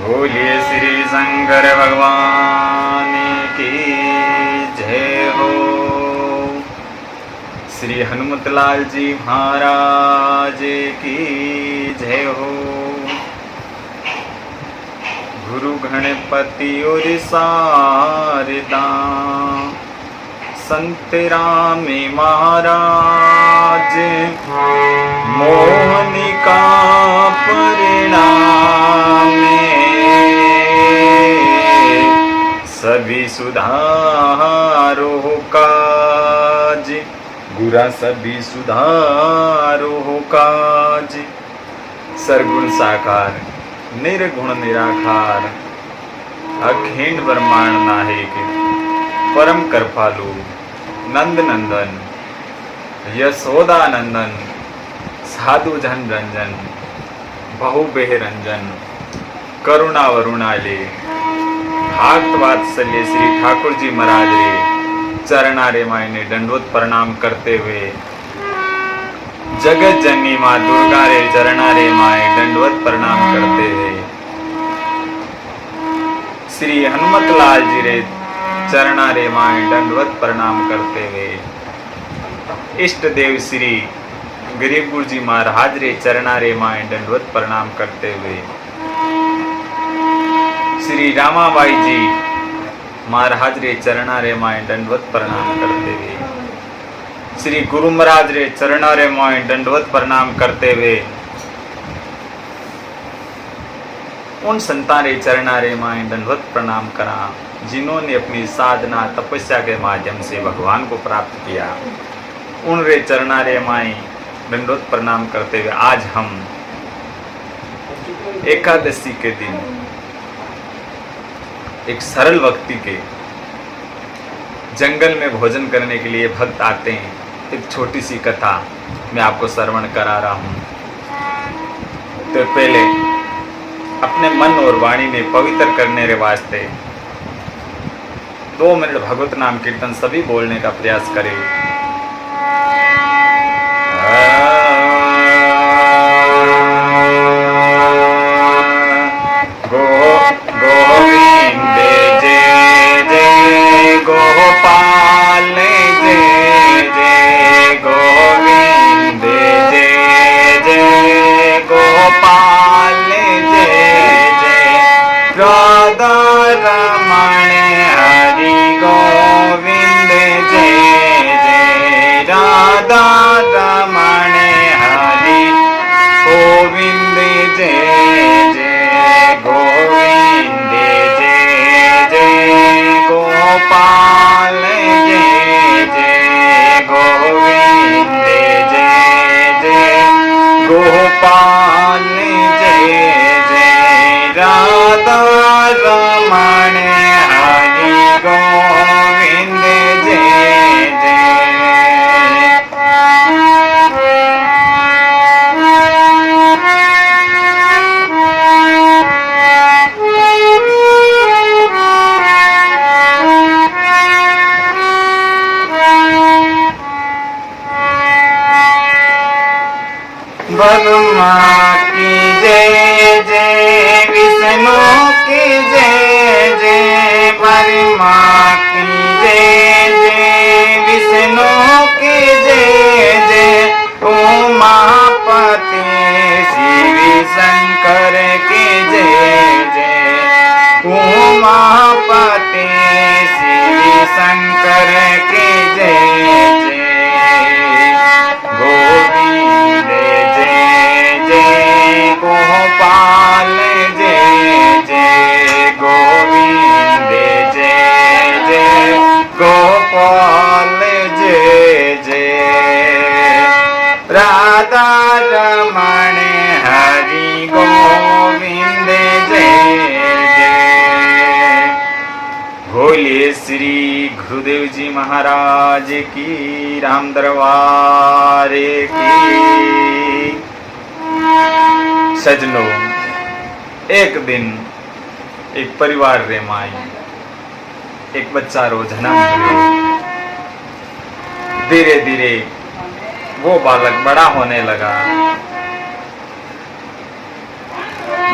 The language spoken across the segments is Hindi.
बोलिए श्री शंकर भगवान की जय हो। श्री हनुमतलाल जी महाराज की जय हो। गुरु गणपति और शारदा संत राम महाराज मोहन का परिणाम सभी सुधारो काज गुरा सभी सुधारो काज। सरगुण साकार निर्गुण निराकार अखंड ब्रह्मांड नायक परम कृपालु नंद नंदन यशोदा नंदन साधु जन रंजन बहु बेहरंजन करुणा वरुणाले भक्त वात्सल्य श्री ठाकुर जी महाराज रे चरणा रे मायने दंडवत प्रणाम करते हुए जगत जननी माँ दुर्गा रे चरणा रे माए दंडवत प्रणाम करते हुए श्री हनुमत लाल जी रे चरणा रे माए दंडवत प्रणाम करते हुए इष्ट देव श्री गरीब गुरु जी महाराज रे चरणा रे माए दंडवत प्रणाम करते हुए श्री रामाबाई जी महाराज रे चरणा रे माए दंडवत प्रणाम करते हुए श्री गुरु महाराज रे चरणा रे माए दंडवत प्रणाम करते हुए उन संतान रे चरणा रे माए दंडवत प्रणाम करा जिन्होंने अपनी साधना तपस्या के माध्यम से भगवान को प्राप्त किया। उन रे चरणा रे माए दंडवत प्रणाम करते हुए आज हम एकादशी के दिन एक सरल व्यक्ति के जंगल में भोजन करने के लिए भक्त आते हैं। एक छोटी सी कथा मैं आपको श्रवण करा रहा हूं। तो पहले अपने मन और वाणी में पवित्र करने के वास्ते 2 मिनट भगवत नाम कीर्तन सभी बोलने का प्रयास करें। ब्रह्मा की जय जय विष्णु की जय जय ब्रह्मा की जय जय विष्णु की जय जय उमापति शिव शंकर की जय जय उमापति शिव शंकर की जय जय गोविंद गोपाल जय जय गोविंद जय जय गोपाल जय जय राधा रमण हरि गोविंद जय जय। बोलिए श्री गुरुदेव जी महाराज की राम दरबार की। सजनों, एक दिन एक परिवार रे माई एक बच्चा रो जन्म हुआ। धीरे धीरे वो बालक बड़ा होने लगा।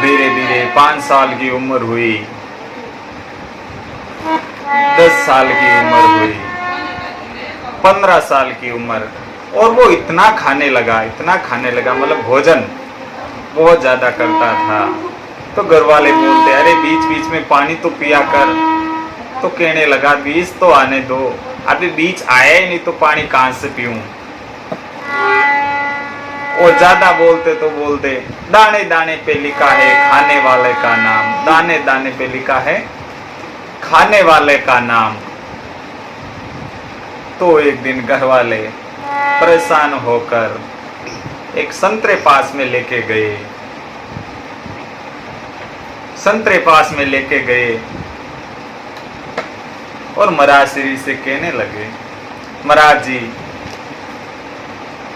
धीरे धीरे धीरे 5 साल की उम्र हुई, 10 साल की उम्र हुई, 15 साल की उम्र, और वो इतना खाने लगा, मतलब भोजन बहुत ज्यादा करता था। तो घर वाले बोलते, अरे बीच बीच में पानी तो पिया कर। तो कहने लगा, बीच तो आने दो, अभी बीच आया ही नहीं तो पानी कहां से पीऊं। और ज्यादा बोलते तो बोलते, दाने दाने पे लिखा है खाने वाले का नाम, दाने दाने पे लिखा है खाने वाले का नाम। तो एक दिन घर वाले परेशान होकर एक संतरे पास में लेके गए, और महाराज श्री से कहने लगे, महाराज जी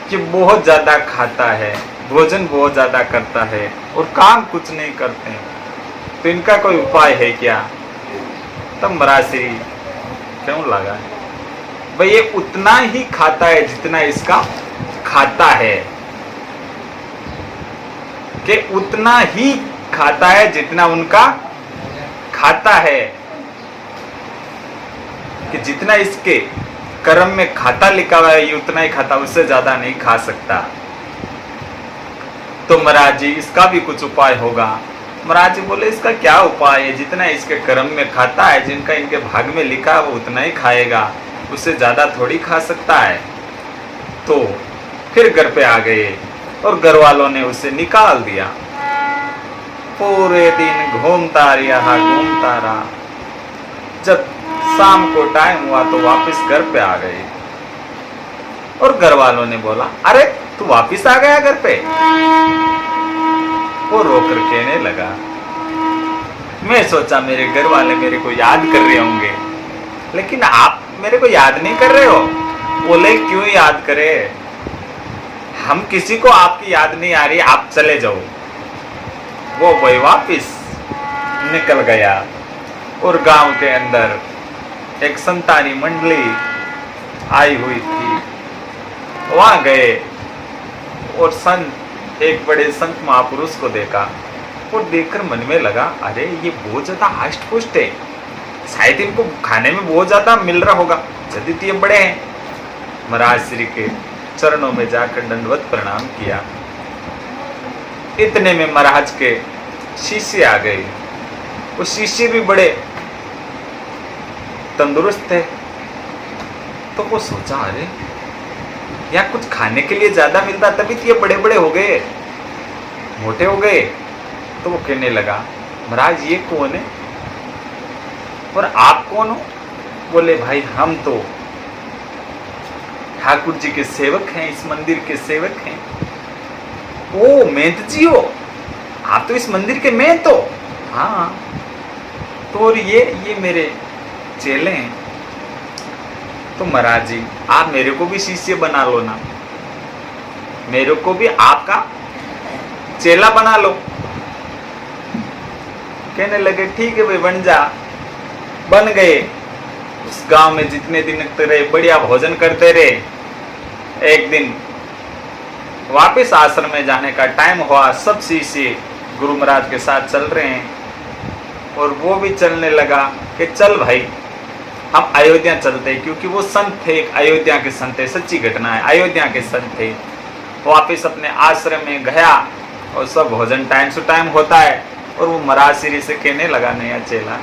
ये बहुत ज्यादा खाता है, भोजन बहुत ज्यादा करता है और काम कुछ नहीं करते, तो इनका कोई उपाय है क्या। तब महाराज श्री क्यों लगा, भाई ये उतना ही खाता है जितना इसका खाता है, कि उतना ही खाता है जितना उनका खाता है, कि जितना इसके कर्म में खाता लिखा हुआ है ये उतना ही खाता, उससे ज्यादा नहीं खा सकता। तो महाराज जी इसका भी कुछ उपाय होगा। महाराज जी बोले, इसका क्या उपाय है, जितना इसके कर्म में खाता है, जिनका इनके भाग में लिखा है वो उतना ही खाएगा, उससे ज्यादा थोड़ी खा सकता है। तो फिर घर पे आ गए और घर वालों ने उसे निकाल दिया। पूरे दिन घूमता रहा, जब शाम को टाइम हुआ तो वापस घर पे आ गए। और घर वालों ने बोला, अरे तू वापस आ गया घर पे। वो रोकर कहने लगा, मैं सोचा मेरे घर वाले मेरे को याद कर रहे होंगे, लेकिन आप मेरे को याद नहीं कर रहे हो। बोले, क्यों याद करे, हम किसी को आपकी याद नहीं आ रही, आप चले जाओ। वो भाई वापिस निकल गया और गांव के अंदर एक संतानी मंडली आई हुई थी, वहां गए और संत, एक बड़े संत महापुरुष को देखा और देखकर मन में लगा, अरे ये बहुत ज्यादा हष्ट पुष्ट है, शायद इनको खाने में बहुत ज्यादा मिल रहा होगा, जदित ये बड़े हैं। महाराज श्री के चरणों में जाकर दंडवत प्रणाम किया। इतने में महाराज के शिष्य आ गए। वो शिष्य भी बड़े तंदुरुस्त थे। तो वो सोचा, अरे यहाँ कुछ खाने के लिए ज्यादा मिलता, तभी तो ये बड़े बड़े हो गए, मोटे हो गए। तो वो कहने लगा, महाराज ये कौन है और आप कौन हो। बोले, भाई हम तो ठाकुर जी के सेवक हैं, इस मंदिर के सेवक हैं। ओ मेहंत जी हो आप, तो इस मंदिर के मेहंत हो। हाँ, तो और ये मेरे चेले हैं। तो महाराज जी आप मेरे को भी शिष्य बना लो ना, मेरे को भी आपका चेला बना लो। कहने लगे, ठीक है भाई बन जा। बन गए। उस गांव में जितने दिन रहे बढ़िया भोजन करते रहे। एक दिन वापस आश्रम में जाने का टाइम हुआ, सब शिष्य गुरु महाराज के साथ चल रहे हैं और वो भी चलने लगा कि चल भाई हम अयोध्या चलते हैं, क्योंकि वो संत थे, अयोध्या के संत थे, सच्ची घटना है, अयोध्या के संत थे। वापस अपने आश्रम में गया और सब भोजन टाइम से टाइम होता है। और वो महाराज श्री से कहने लगा नया चेला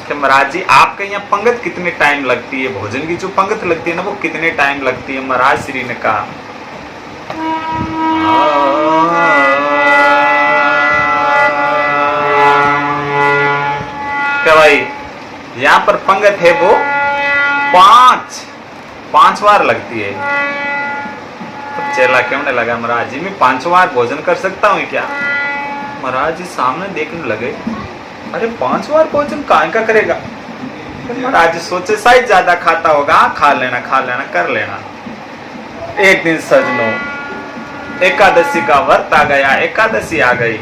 कि महाराज जी आपके यहाँ पंगत कितने टाइम लगती है, भोजन की जो पंगत लगती है ना वो कितने टाइम लगती है। महाराज श्री ने कहा, क्या भाई यहाँ पर पंगत है वो 5 बार लगती है। तो चेला कहने लगा, महाराज जी मैं 5 बार भोजन कर सकता हूँ क्या। महाराज जी सामने देखने लगे, अरे 5 बार भोजन कहाँ का करेगा। तो महाराज जी सोचे शायद ज्यादा खाता होगा, खा लेना कर लेना। एक दिन सजनों एकादशी का व्रत आ गया, एकादशी आ गई।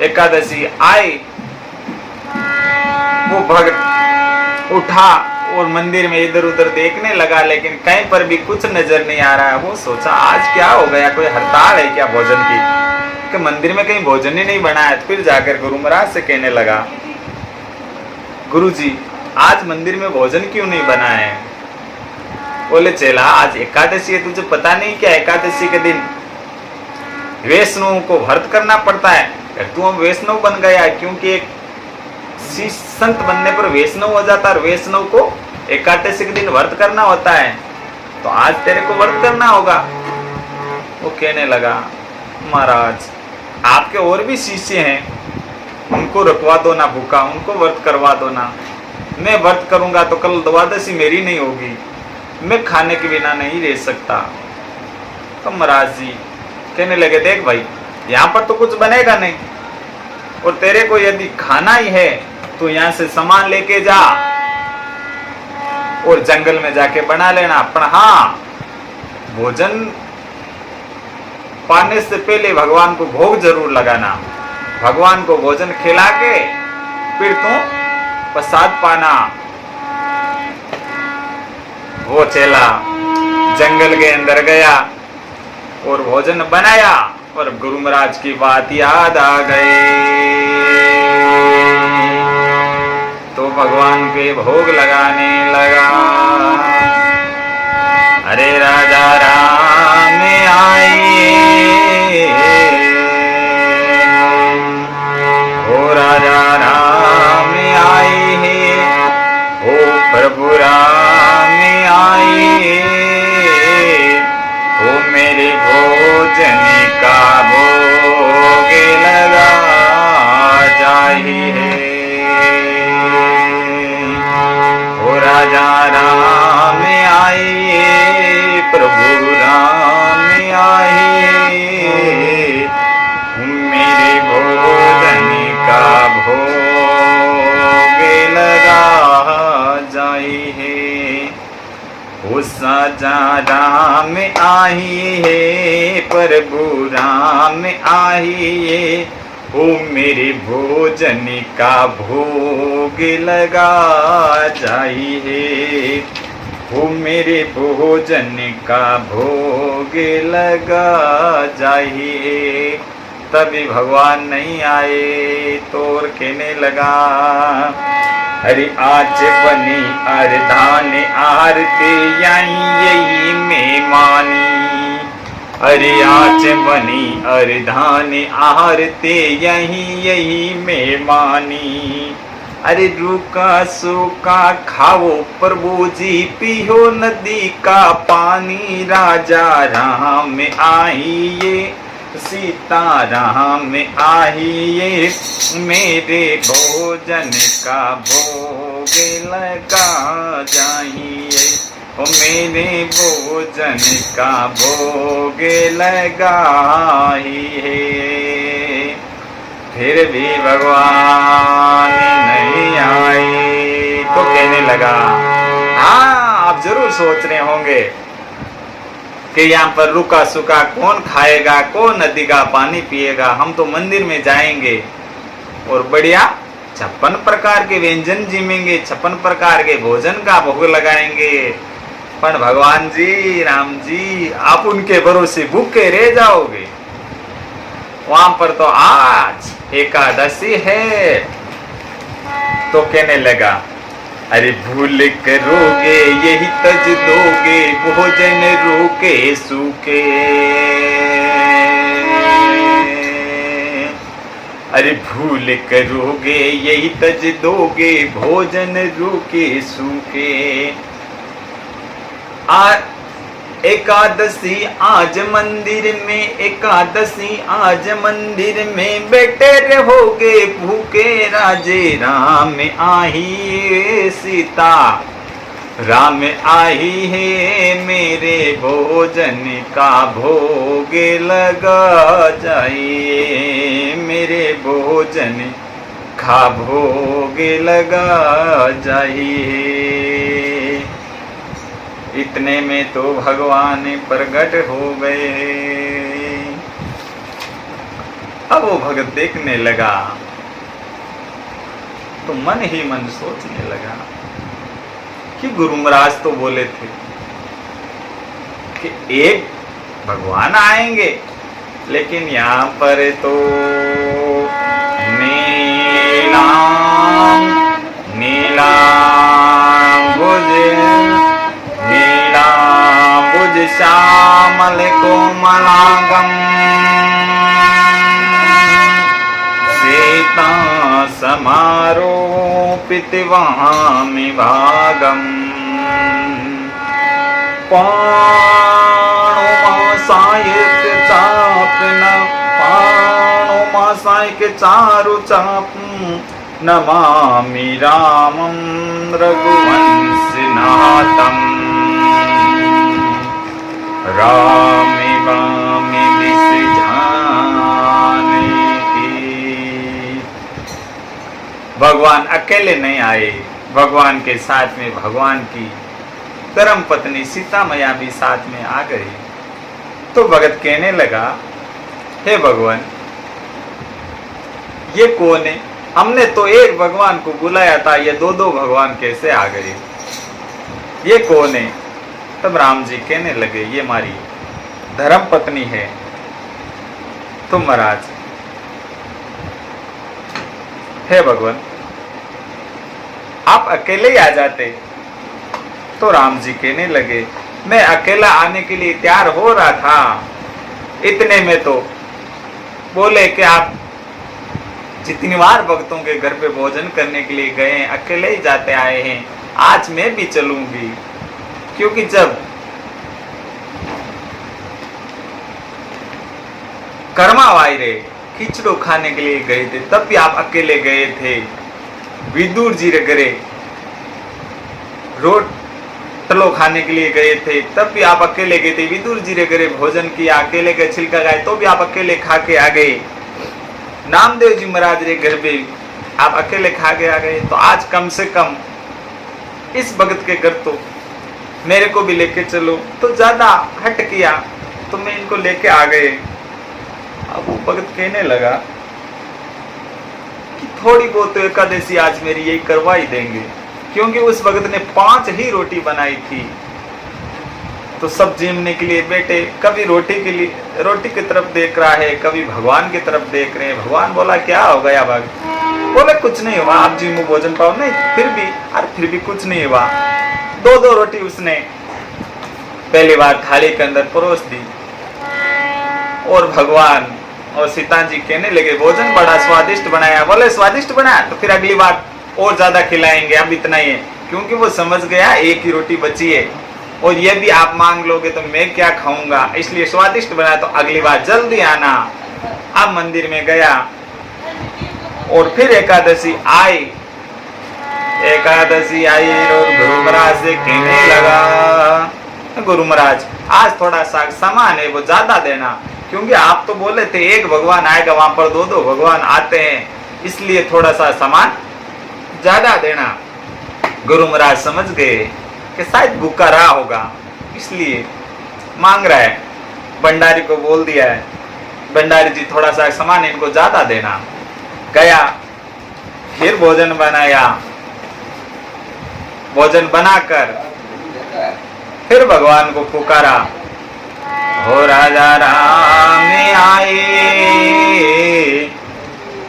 एकादशी आई, वो भक्त उठा और मंदिर में इधर उधर देखने लगा, लेकिन कहीं पर भी कुछ नजर नहीं आ रहा है। वो सोचा आज क्या हो गया, कोई हड़ताल है क्या भोजन की। कि मंदिर में कहीं भोजन ही नहीं बनाया। फिर जाकर गुरु महाराज से कहने लगा, गुरु जी आज मंदिर में भोजन क्यों नहीं बनाया है? बोले चेला आज एकादशी है, तुझे पता नहीं क्या एकादशी के दिन वैष्णव को व्रत करना पड़ता है। तू अब वैष्णव बन गया, क्योंकि एक संत बनने पर वैष्णव हो जाता है और वैष्णव को एकादशी के दिन व्रत करना होता है, तो आज तेरे को व्रत करना होगा। वो कहने लगा, महाराज आपके और भी शिष्य हैं, उनको रखवा दो ना भूखा, उनको व्रत करवा दो ना। मैं व्रत करूंगा तो कल द्वादशी मेरी नहीं होगी, मैं खाने के बिना नहीं रह सकता। तो महाराज जी कहने लगे, देख भाई यहाँ पर तो कुछ बनेगा नहीं, और तेरे को यदि खाना ही है तो यहाँ से सामान लेके जा और जंगल में जाके बना लेना। पर हाँ, भोजन पाने से पहले भगवान को भोग जरूर लगाना, भगवान को भोजन खिला के फिर तू प्रसाद पाना। वो चेला जंगल के अंदर गया और भोजन बनाया, और गुरु महाराज की बात याद आ गई तो भगवान के भोग लगाने लगा। अरे राजा राम आए, ओ राजा राम आए हैं, ओ प्रभु राम आए, ओ मेरे भोजन का भोग लगा जाए है। ओ राजा राम आए, प्रभु राम आए, मेरे भोजन का भोग लगा जाए है। ओ साजा राम आई है, प्रभु राम आई है, ओ मेरे भोजन का भोग लगा जाई है, ओ मेरे भोजन का भोग लगा जाई है। तभी भगवान नहीं आए तो और कहने लगा, अरे आज बनी अरधान आरती यही में मानी, अरे आज बनी अरधान आरती यही में मानी। अरे रूखा सूखा खाओ प्रभु जी, पियो नदी का पानी, राजा राम आइए, सीता राम आइए, मेरे भोजन का भोग लगा जाइए, ओ मेरे भोजन का भोग लगाइए। फिर भी भगवान नहीं आए तो कहने लगा, हाँ आप जरूर सोच रहे होंगे कि यहाँ पर रूखा सूखा कौन खाएगा, कौन नदी का पानी पिएगा। हम तो मंदिर में जाएंगे और बढ़िया 56 प्रकार के व्यंजन जिमेंगे, 56 प्रकार के भोजन का भोग लगाएंगे। पर भगवान जी, राम जी, आप उनके भरोसे भूखे रह जाओगे। वहां पर तो आज एकादशी है। तो कहने लगा, अरे भूल करोगे यही तज दोगे, भोजन रूखे सूखे। अरे भूल करोगे यही तज दोगे, भोजन रूखे सूखे। एकादशी आज मंदिर में, एकादशी आज मंदिर में, बैठे रहोगे भूखे, राजे राम आई, सीता राम आई है, मेरे भोजन का भोग लगा जाइए, मेरे भोजन का भोग लगा जाइए। इतने में तो भगवान प्रकट हो गए। अब वो भगत देखने लगा तो मन ही मन सोचने लगा कि गुरु महाराज तो बोले थे कि एक भगवान आएंगे लेकिन यहाँ पर तो नीलाम नीलाम्बुज श्यामल कोमलांगम सीता समारोपित वहामि भागम पाणुमासायिक चारु चाप नमामि रामं रघुवंशनाथं रामे वामे जानकी। भगवान अकेले नहीं आए, भगवान के साथ में भगवान की धर्म पत्नी सीता मैया भी साथ में आ गई। तो भगत कहने लगा, हे भगवान ये कौन है? हमने तो एक भगवान को बुलाया था, ये दो दो भगवान कैसे आ गए? ये कौन है? तब राम जी कहने लगे, ये हमारी धर्म पत्नी है। तो महाराज, हे भगवान आप अकेले ही आ जाते। तो राम जी कहने लगे, मैं अकेला आने के लिए तैयार हो रहा था, इतने में तो बोले कि आप जितनी बार भक्तों के घर पे भोजन करने के लिए गए हैं, अकेले ही जाते आए हैं, आज मैं भी चलूंगी। क्योंकि जब कर्मा वायरे खिचड़ो खाने के लिए गए थे, तब भी आप अकेले गए थे। विदुर जी रे घरे रोटलो खाने के लिए गए थे, तब भी आप अकेले गए थे। विदुर जी रे घरे भोजन किया, अकेले का छिलका खाए, तो भी आप अकेले खा के आ गए। नामदेव जी महाराज रे घर पे आप अकेले खा के आ गए। तो आज कम से कम इस भगत के घर तो मेरे को भी लेके चलो। तो ज्यादा हट किया तो मैं इनको लेके आ गए। अब वो भगत कहने लगा कि थोड़ी बहुत एकादशी आज मेरी यही करवा ही देंगे, क्योंकि उस भगत ने 5 ही रोटी बनाई थी। तो सब जीमने के लिए बैठे, कभी रोटी के लिए रोटी की तरफ देख रहा है, कभी भगवान की तरफ देख रहे हैं। भगवान बोला, क्या हो गया भगत? बोले कुछ नहीं हुआ, आप जी में भोजन पाओ। नहीं, फिर भी कुछ नहीं हुआ। 2 रोटी उसने पहली बार थाली के अंदर परोस दी और भगवान और सीता जी कहने लगे, भोजन बड़ा स्वादिष्ट बनाया। बोले स्वादिष्ट बनाया तो फिर अगली बार और ज्यादा खिलाएंगे, अब इतना ही है। क्योंकि वो समझ गया एक ही रोटी बची है और ये भी आप मांग लोगे तो मैं क्या खाऊंगा, इसलिए स्वादिष्ट बनाया, तो अगली बार जल्दी आना। अब मंदिर में गया और फिर एकादशी आई और गुरु महाराज से कहने लगा, गुरु महाराज आज थोड़ा सा सामान है वो ज्यादा देना, क्योंकि आप तो बोले थे एक भगवान आएगा, वहां पर 2 भगवान आते हैं, इसलिए थोड़ा सा सामान ज्यादा देना। गुरु महाराज समझ गए कि शायद भूखा रहा होगा, इसलिए मांग रहा है। भंडारी को बोल दिया है, भंडारी जी थोड़ा सा सामान इनको ज्यादा देना। गया, फिर भोजन बनाया, भोजन बनाकर फिर भगवान को पुकारा, हो राजा राम आए,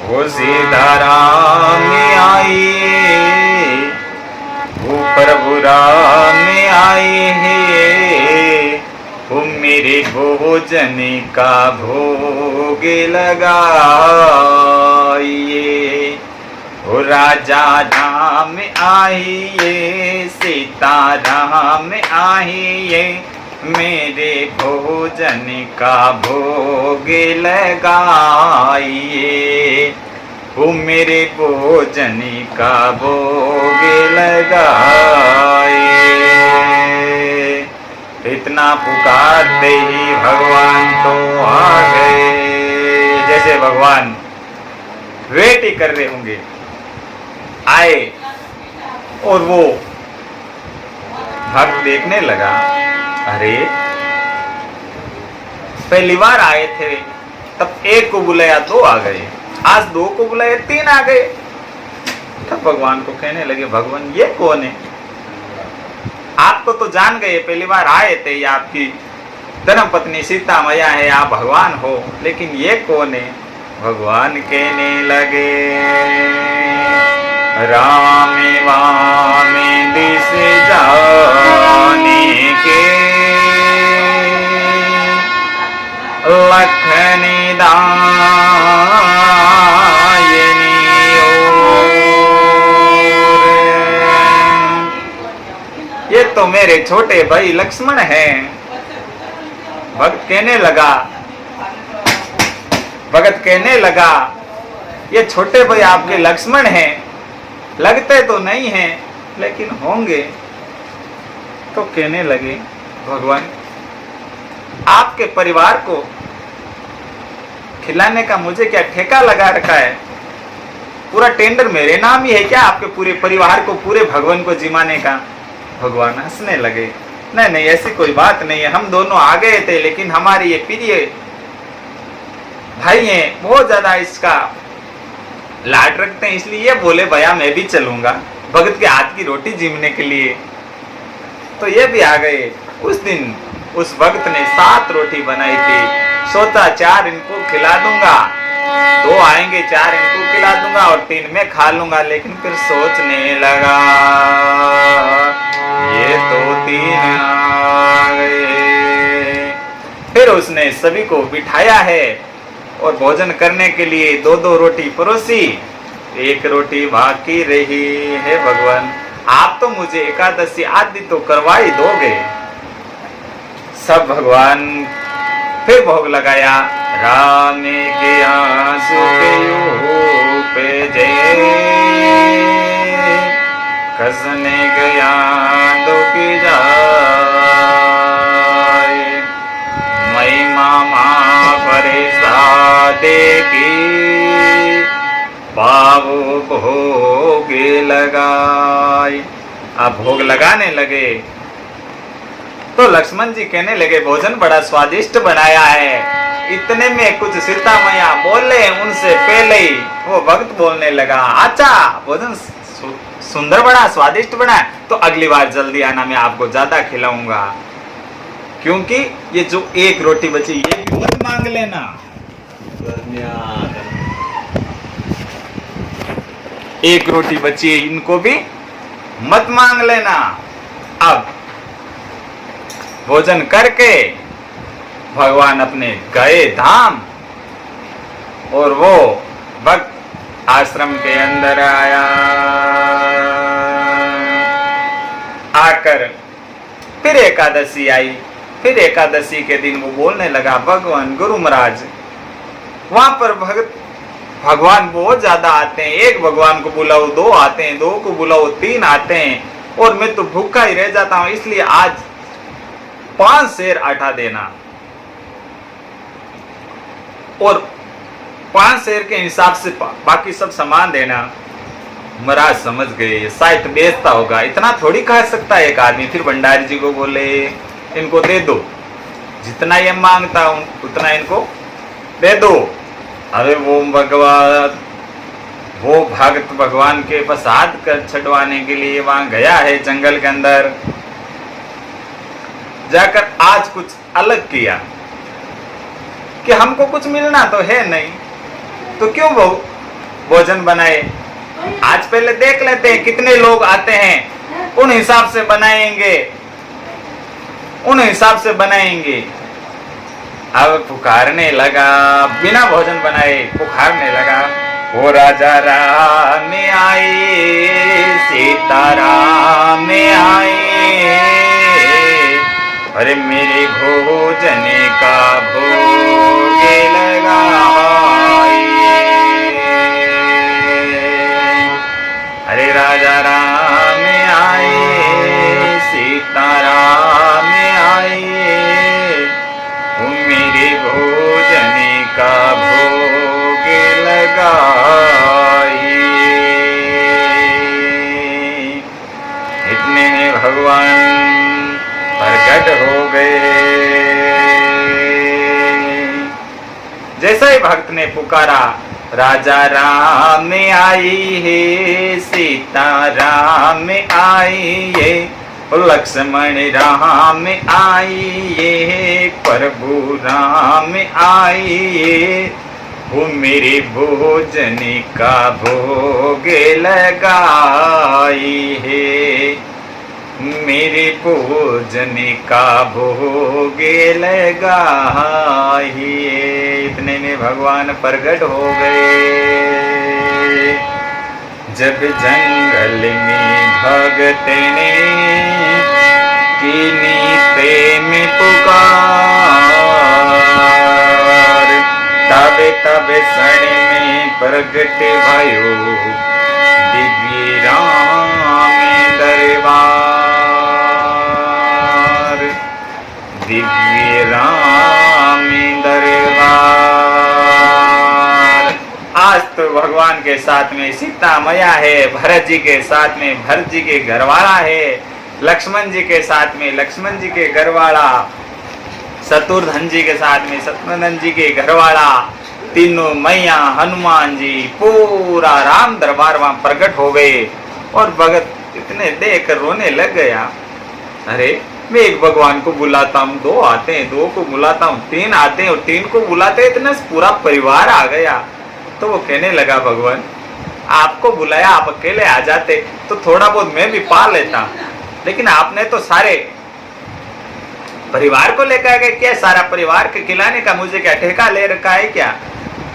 हो सीता राम आए, वो प्रभु राम आए हैं, वो मेरे भोजन का भोग लगाइए। वो राजा राम आइए, सीता राम आइए, मेरे भोजन का भोग लगाइए। वो मेरे भोजन का भोग लगाए। इतना पुकारते ही भगवान तो आ गए, जैसे भगवान वेट ही कर रहे होंगे। आए और वो भक्त देखने लगा, अरे पहली बार आए थे तब 1 को बुलाया 2 आ गए, आज 2 को बुलाया 3 आ गए। तब भगवान को कहने लगे, भगवान ये कौन है? आपको तो जान गए, पहली बार आए थे, ये आपकी धर्म पत्नी सीता मैया है, आप भगवान हो, लेकिन ये कौन है? भगवान कहने लगे रामे वामे दिस जाने के लखनी दायनी ओर। ये तो मेरे छोटे भाई लक्ष्मण हैं। भगत कहने लगा ये छोटे भाई आपके लक्ष्मण हैं, लगते तो नहीं हैं लेकिन होंगे। तो कहने लगे भगवान आपके परिवार को खिलाने का मुझे क्या ठेका लगा रखा है? पूरा टेंडर मेरे नाम ही है क्या? आपके पूरे परिवार को, पूरे भगवान को जिमाने का? भगवान हंसने लगे, नहीं नहीं ऐसी कोई बात नहीं है, हम दोनों आ गए थे, लेकिन हमारे ये प्रिय भाई हैं, बहुत ज्यादा इसका लाड रखते हैं, इसलिए ये बोले भैया मैं भी चलूंगा भगत के हाथ की रोटी जीमने के लिए। तो ये भी आ गए। उस दिन उस भगत ने 7 रोटी बनाई थी, सोचा 4 इनको खिला दूंगा, 2 आएंगे 4 इनको खिला दूंगा और 3 मैं खा लूंगा। लेकिन फिर सोचने लगा ये तो 3 आ गए। फिर उसने सभी को बिठाया है और भोजन करने के लिए 2-2 रोटी परोसी, 1 रोटी बाकी रही है। भगवान आप तो मुझे एकादशी आदि तो करवा ही दोगे। सब भगवान फिर भोग लगाया। राम गया पे जय कसने गया दुखी जाए, मई मामा परेशादे की बाबू भोग लगाए। अब भोग लगाने लगे तो लक्ष्मण जी कहने लगे भोजन बड़ा स्वादिष्ट बनाया है। इतने में कुछ सीता मैया बोले, उनसे पहले ही वो भक्त बोलने लगा अच्छा भोजन सुंदर बना, स्वादिष्ट बना, तो अगली बार जल्दी आना, मैं आपको ज्यादा खिलाऊंगा। क्योंकि ये जो 1 रोटी बची ये भी मत मांग लेना। 1 रोटी बची है, इनको भी मत मांग लेना। अब भोजन करके भगवान अपने गए धाम और वो भक्त आश्रम के अंदर आया। आकर फिर एकादशी आई। फिर एकादशी के दिन वो बोलने लगा भगवान गुरु महाराज, वहां पर भगवान बहुत ज्यादा आते हैं, 1 भगवान को बुलाओ 2 आते हैं, 2 को बुलाओ 3 आते हैं, और मैं तो भूखा ही रह जाता हूं, इसलिए आज 5 शेर आटा देना। और 5 शेर के हिसाब से बाकी सब सामान देना। महाराज समझ गए शायद बेचता होगा, इतना थोड़ी खा सकता है एक आदमी। फिर भंडारी जी को बोले इनको दे दो, जितना ये मांगता हूं उतना इनको दे दो। अरे वो भगवान, वो भक्त भगवान के प्रसाद कर छुड़वाने के लिए वहां गया है जंगल के अंदर। जाकर आज कुछ अलग किया कि हमको कुछ मिलना तो है नहीं, तो क्यों वो भोजन बनाए। आज पहले देख लेते हैं कितने लोग आते हैं, उन हिसाब से बनाएंगे, उन हिसाब से बनाएंगे। अब पुकारने लगा, बिना भोजन बनाए पुकारने लगा, ओ राजा राम आए, सीता राम आए, अरे मेरे भोजन का भोग लगाए। अरे राजा राम आए, सीता राम आए, मेरे भोजन का भोग लगाए। इतने में भगवान प्रकट हो गए। जैसे ही भक्त ने पुकारा, राजा राम आई है, सीता राम आई है, लक्ष्मण राम आइए, प्रभु राम आइए, वो मेरे भोजन का भोग लगाई है, मेरे भोजन का भोग लगाई है। इतने में भगवान प्रकट हो गए। जब जंगल में भगत ने कीनी प्रेम पुकार, तबे तबे क्षण में प्रगट भयो दिव्य राम दरबार, दिव्य राम दरबार। आज तो भगवान के साथ में सीता मैया है, भरत जी के साथ में भरत जी के घरवाला है, लक्ष्मण जी के साथ में लक्ष्मण जी के घरवाला, शत्रुघ्न जी के साथ में शत्रुघ्न जी के घरवाला, तीनों मैया हनुमान जी, पूरा राम दरबार वहां प्रकट हो गए। और भगत इतने देख कर रोने लग गया। अरे मैं एक भगवान को बुलाता हूँ, दो आते हैं, दो को बुलाता हूँ, तीन आते हैं और तीन को बुलाते हैं, इतना पूरा परिवार आ गया। तो वो कहने लगा भगवान आपको बुलाया, आप अकेले आ जाते तो थोड़ा बहुत मैं भी पा लेता, लेकिन आपने तो सारे परिवार को लेकर गए, क्या सारा परिवार के खिलाने का मुझे क्या ठेका ले रखा है क्या?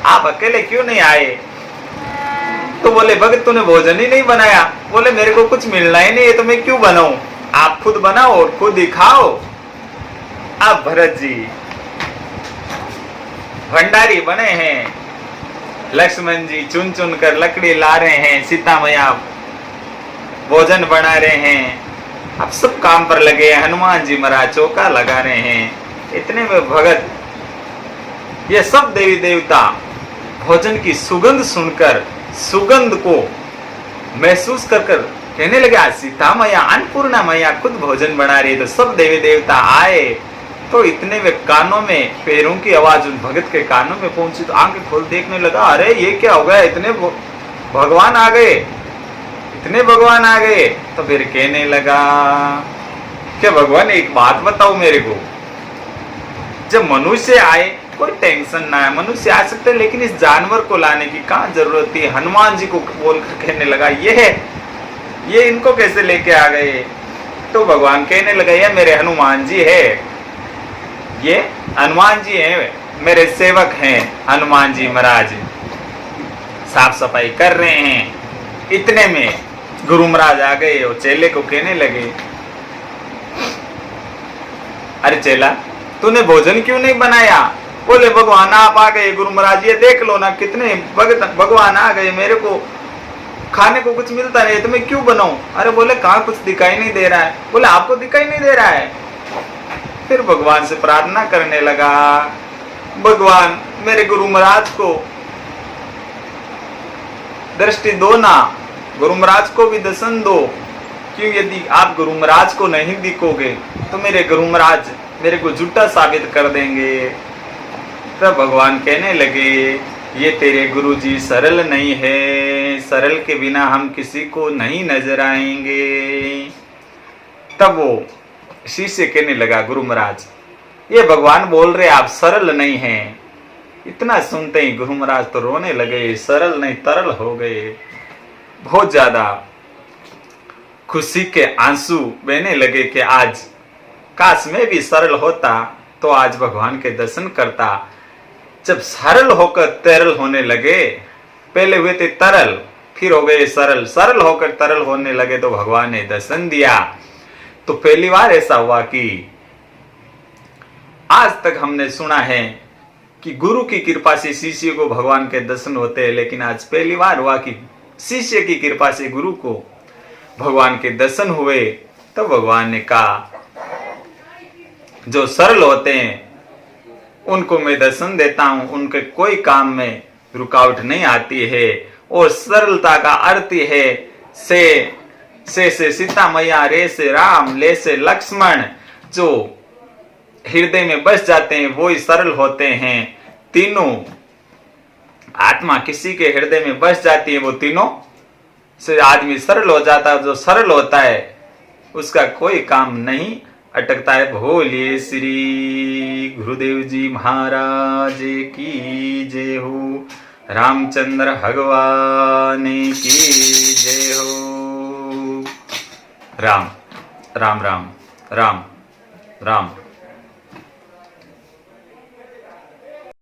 आप अकेले क्यों नहीं आए? तो बोले भगत तूने भोजन ही नहीं बनाया। बोले मेरे को कुछ मिलना ही नहीं है तो मैं क्यों बनाऊं, आप खुद बनाओ और खुद ही खाओ। अब भरत जी भंडारी बने हैं, लक्ष्मण जी चुन चुन कर लकड़ी ला रहे हैं, सीता मैया भोजन बना रहे हैं, अब सब काम पर लगे हैं, हनुमान जी महाराज चौका लगा रहे हैं। इतने में भगत ये सब देवी देवता भोजन की सुगंध सुनकर, सुगंध को महसूस कर कर कहने लगे आज सीता मैया अन्नपूर्णा मैया खुद भोजन बना रही है। तो सब देवी देवता आए। तो इतने में कानों में पैरों की आवाज उन भगत के कानों में पहुंची तो आंखें खोल देखने लगा, अरे ये क्या हो गया, इतने भगवान आ गए, इतने भगवान आ गए। तो फिर कहने लगा कि भगवान एक बात बताओ मेरे को, जब मनुष्य आए कोई टेंशन ना है, मनुष्य आ सकते, लेकिन इस जानवर को लाने की कहाँ जरूरत थी? हनुमान जी को बोलकर कहने लगा ये इनको कैसे लेके आ गए? तो भगवान कहने लगा ये मेरे हनुमान जी है, ये हनुमान जी हैं, मेरे सेवक हैं। हनुमान जी महाराज साफ सफाई कर रहे हैं। इतने में गुरु महाराज आ गए और चेले को कहने लगे, अरे चेला तूने भोजन क्यों नहीं बनाया? बोले भगवान आप आ गए गुरु महाराज, ये देख लो ना कितने भगवान आ गए, मेरे को खाने को कुछ मिलता नहीं तो मैं क्यों बनाऊं? अरे बोले कहाँ कुछ दिखाई नहीं दे रहा है। बोले आपको दिखाई नहीं दे रहा है? फिर भगवान से प्रार्थना करने लगा, भगवान मेरे गुरु महाराज को दृष्टि दो ना, गुरु महाराज को भी दर्शन दो, क्यों यदि आप गुरु महाराज को नहीं दिखोगे तो मेरे गुरु महाराज मेरे को झूठा साबित कर देंगे। तब भगवान कहने लगे ये तेरे गुरुजी सरल नहीं है, सरल के बिना हम किसी को नहीं नजर आएंगे। तब वो शिष्य कहने लगा गुरु महाराज ये भगवान बोल रहे आप सरल नहीं हैं। इतना सुनते ही गुरु महाराज तो रोने लगे, सरल नहीं तरल हो गए। बहुत ज्यादा खुशी के आंसू बहने लगे कि आज काश मैं भी सरल होता तो आज भगवान के दर्शन करता। जब सरल होकर तरल होने लगे, पहले हुए थे तरल फिर हो गए सरल, सरल होकर तरल होने लगे तो भगवान ने दर्शन दिया। तो पहली बार ऐसा हुआ कि आज तक हमने सुना है कि गुरु की कृपा से शिष्य को भगवान के दर्शन होते हैं, लेकिन आज पहली बार हुआ कि शिष्य की कृपा से गुरु को भगवान के दर्शन हुए। तो भगवान ने कहा जो सरल होते हैं उनको मैं दर्शन देता हूं, उनके कोई काम में रुकावट नहीं आती है। और सरलता का अर्थ है से सीता मैया, रे से राम, ले से लक्ष्मण, जो हृदय में बस जाते हैं वो ही सरल होते हैं। तीनों आत्मा किसी के हृदय में बस जाती है वो तीनों से आदमी सरल हो जाता है। जो सरल होता है उसका कोई काम नहीं अटकता है। बोलिए श्री गुरुदेव जी महाराज की जय हो। रामचंद्र भगवान की जय हो। राम राम राम राम राम।